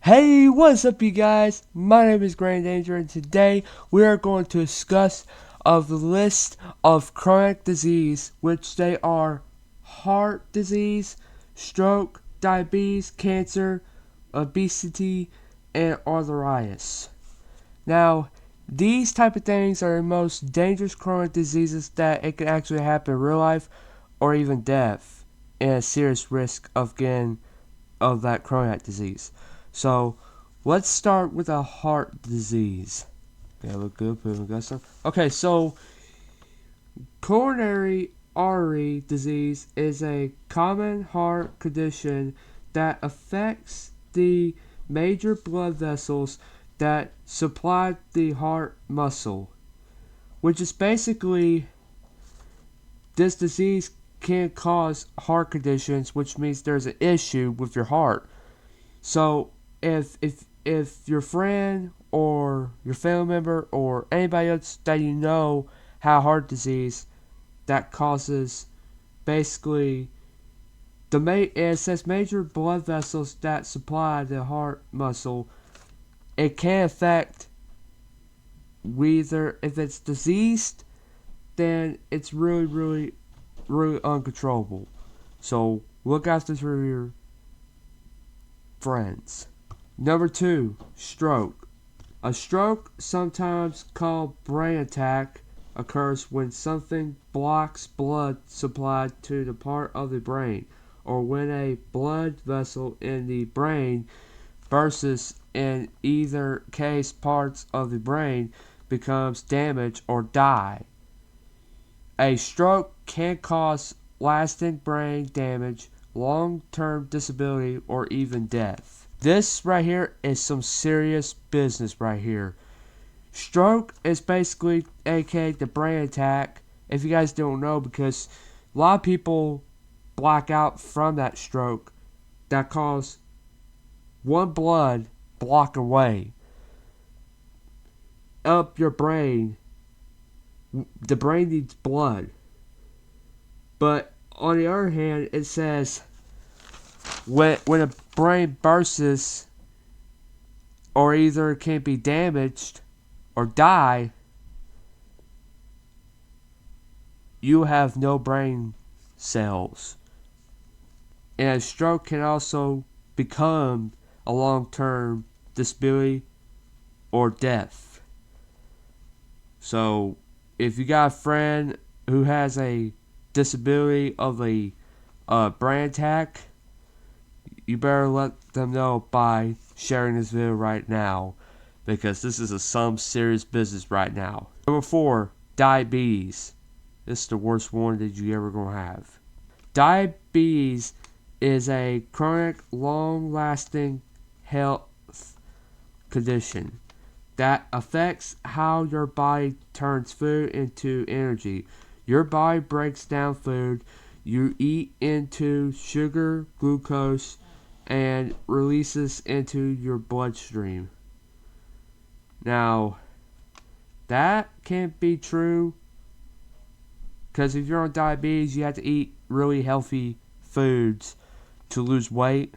Hey, what's up, you guys? My name is Grand Danger, and today we are going to discuss of the list of chronic disease, which they are heart disease, stroke, diabetes, cancer, obesity, and arthritis. Now, these type of things are the most dangerous chronic diseases that it can actually happen in real life, or even death, and a serious risk of getting of that chronic disease. So let's start with a heart disease. Yeah, look good. Okay, so coronary artery disease is a common heart condition that affects the major blood vessels that supply the heart muscle, which is basically this disease can cause heart conditions, which means there's an issue with your heart. So if your friend or your family member or anybody else that you know have heart disease that causes basically it says major blood vessels that supply the heart muscle, it can affect whether if it's diseased, then it's really uncontrollable. So look after your friends. Number 2, stroke. A stroke, sometimes called brain attack, occurs when something blocks blood supply to the part of the brain, or when a blood vessel in the brain bursts. In either case, parts of the brain becomes damaged or die. A stroke can cause lasting brain damage, long-term disability, or even death. This right here is some serious business right here. Stroke is basically aka the brain attack, if you guys don't know, because a lot of people black out from that stroke that cause one blood block away up your brain. The brain needs blood. But on the other hand, it says when a brain bursts or either can be damaged or die, you have no brain cells. And a stroke can also become a long-term disability or death. So if you got a friend who has a disability of a brain attack, you better let them know by sharing this video right now, because this is some serious business right now. Number 4, diabetes. This is the worst one that you ever gonna have. Diabetes is a chronic, long-lasting health condition that affects how your body turns food into energy. Your body breaks down food you eat into sugar, glucose, and releases into your bloodstream. Now, that can't be true, because if you're on diabetes, you have to eat really healthy foods to lose weight.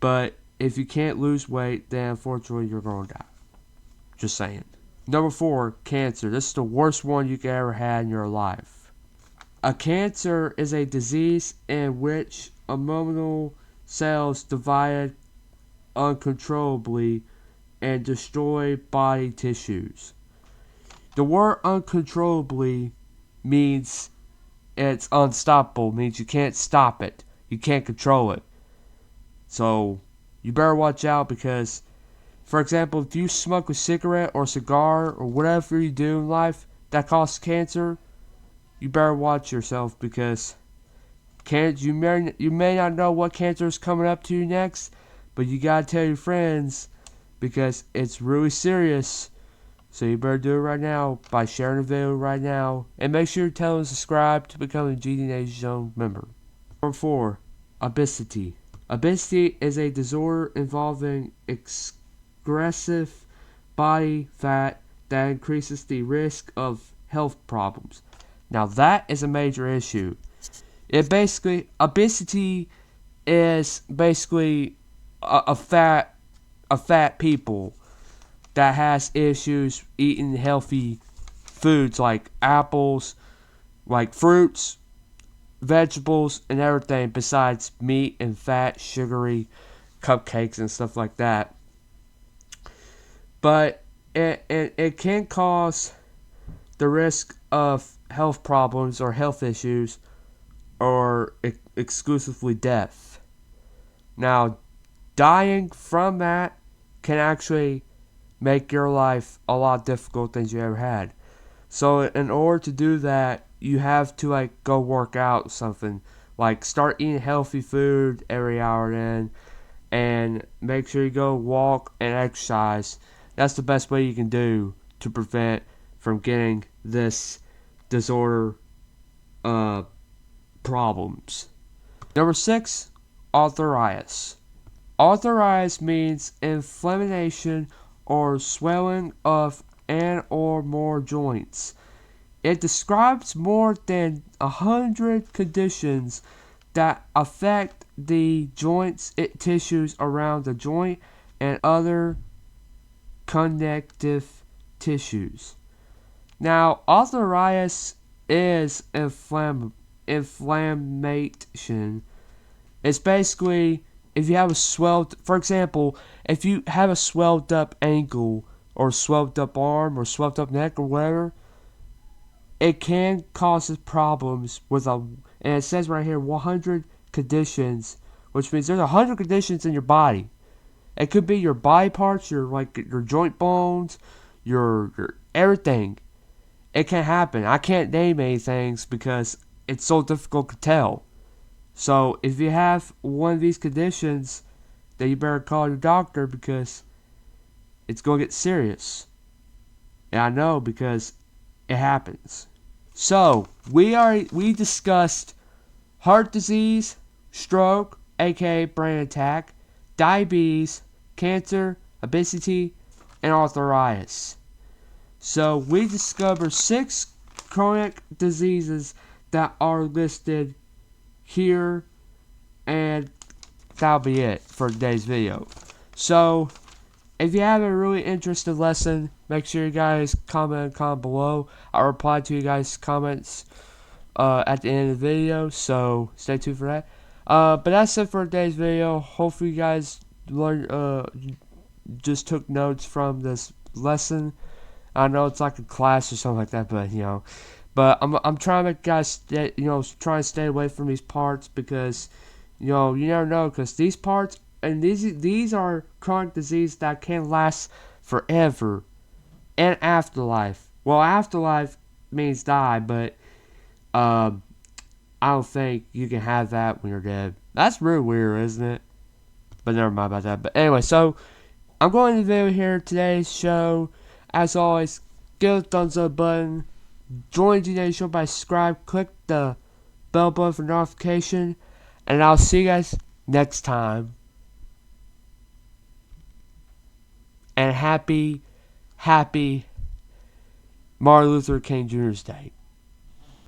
But if you can't lose weight, then unfortunately you're going to die. Just saying. Number 4, cancer. This is the worst one you could ever have in your life. A cancer is a disease in which abnormal cells divide uncontrollably and destroy body tissues. The word uncontrollably means it's unstoppable, means you can't stop it. You can't control it. So you better watch out, because for example, if you smoke a cigarette or cigar or whatever you do in life that causes cancer, you better watch yourself, because you may not know what cancer is coming up to you next, but you gotta tell your friends, because it's really serious. So you better do it right now by sharing the video right now, and make sure you tell them to subscribe to become a GD Zone member. Number 4, obesity. Obesity is a disorder involving excessive body fat that increases the risk of health problems. Now that is a major issue. Obesity is basically a fat people that has issues eating healthy foods like apples, like fruits, vegetables, and everything besides meat and fat, sugary cupcakes and stuff like that. But it can cause the risk of health problems or health issues or exclusively death. Now, dying from that can actually make your life a lot difficult than you ever had. So in order to do that, you have to like go work out something. Like start eating healthy food every hour then, and make sure you go walk and exercise. That's the best way you can do to prevent from getting this disorder problems. Number 6, arthritis. Arthritis means inflammation or swelling of and or more joints. It describes more than 100 conditions that affect the joints, tissues around the joint, and other connective tissues. Now, arthritis is inflammation. It's basically if you have a for example, if you have a swelled up ankle or swelled up arm or swelled up neck or whatever, it can cause problems with and it says right here 100 conditions, which means there's 100 conditions in your body. It could be your body parts, your joint bones, your everything. It can happen. I can't name any things because it's so difficult to tell. So if you have one of these conditions, then you better call your doctor because it's going to get serious. And I know because it happens. So we discussed heart disease, stroke, aka brain attack, diabetes, cancer, obesity, and arthritis. So we discovered 6 chronic diseases that are listed here, and that'll be it for today's video. So if you have a really interesting lesson, make sure you guys comment below. I'll reply to you guys' comments at the end of the video, so stay tuned for that. But that's it for today's video. Hopefully you guys just took notes from this lesson. I know it's like a class or something like that, but but I'm trying to make guys try to stay away from these parts because you never know, because these parts and these are chronic disease that can last forever and afterlife. Well, afterlife means die, but I don't think you can have that when you're dead. That's really weird, isn't it? But never mind about that. But anyway, so I'm going to video here today's show. As always, give a thumbs up button. Join today's show by subscribe. Click the bell button for notification. And I'll see you guys next time. And happy Martin Luther King Jr.'s Day.